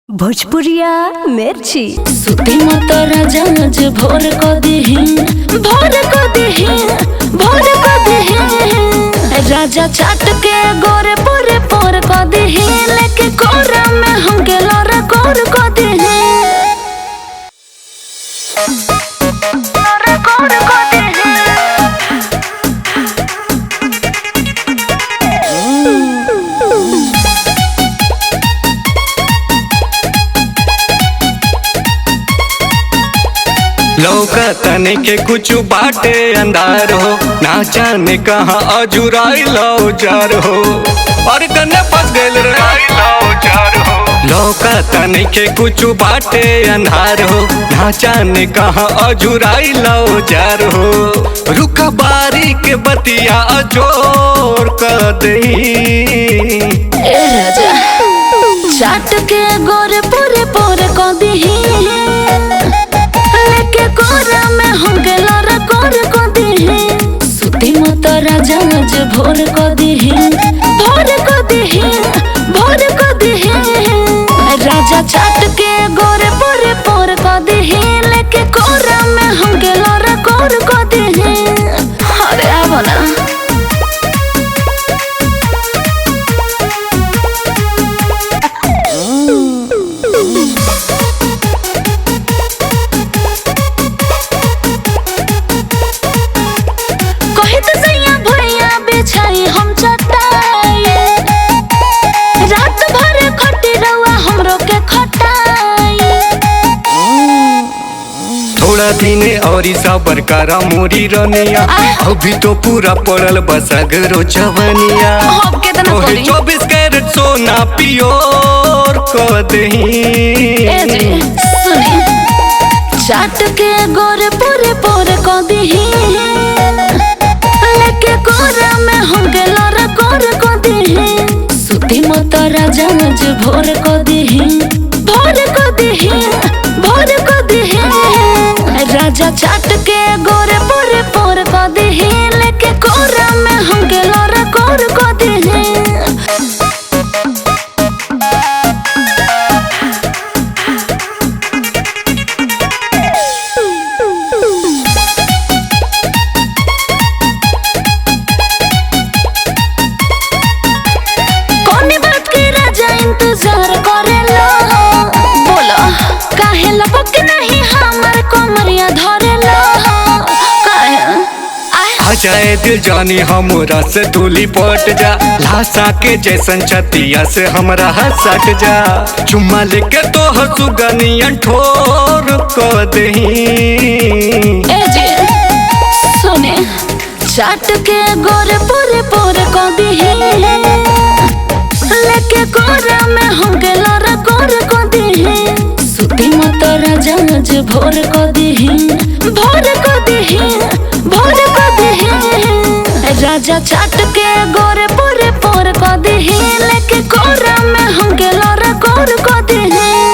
भोजपुरिया मिर्ची सुती मत राजा भोर को दिही भोर को दिही भोर को दिही राजा चाट के गोरे पूरे पोर को दिही लेके कोरा में हम के लोरा कोर को दिही लोरा कोर को दिही लौका तने के कुछ बाटे अंधार हो ना जाने कहाँ अजुराई लौजार हो और कने फंस गइल लौजार हो। लौका तने के कुछ बाटे अंधार हो ना जाने कहाँ अजुराई लौजार हो। रुका बारी के बतिया अजोर कर दही राजा चाट के गोरे पूरे पोरे को दिही लेके कोरा में हम के लोरा कोर को दिही सुती मत राजा भोर को दिही भोर को दिही भोर को दिही राजा चाट के गोरे पूरे पोर को दिही लेके कोरा में हम के लोरा कोर को दिही अरे आवो ना हम चटाई रात भर खटी रहुआ हमरो के खटाई थोड़ा दिने और सबर करा मोरी रनिया अभी तो पूरा पड़ल बसगरो जवनिया तोहे 24 कैरेट सोना पियोर को दही सुनी चाट के गोरे पूरे पोरे को दिही लेके कोरा में हम के लोरा कोर को दिही सुती मत राजा भोर को दिही भोर को दिही भोर को दिही राजा चाट के गोरे पूरे पोर को दिही लेके कोरा में हम के लोरा कोर को दिही इंतजार करेला बोला काहे लपक नहीं हमर कोमरिया धरेला काहे आ जाए दिल जानी हमरा से दूली पट जा लाशा के जैसन छतिया से हमरा हसट जा चुम्मा लेके तो हसुगनियन ठोर को दही ए जी सुने चाट के गोरे पूरे पोरे को दिही लेके कोरा में हम के लोरा कोर को दिही सुती मत राजा भोर को दिही भोर को दिही भोर को दिही राजा चाट के गोरे पूरे पोर को दिही लेके कोरा में हम के लोरा कोर को दिही।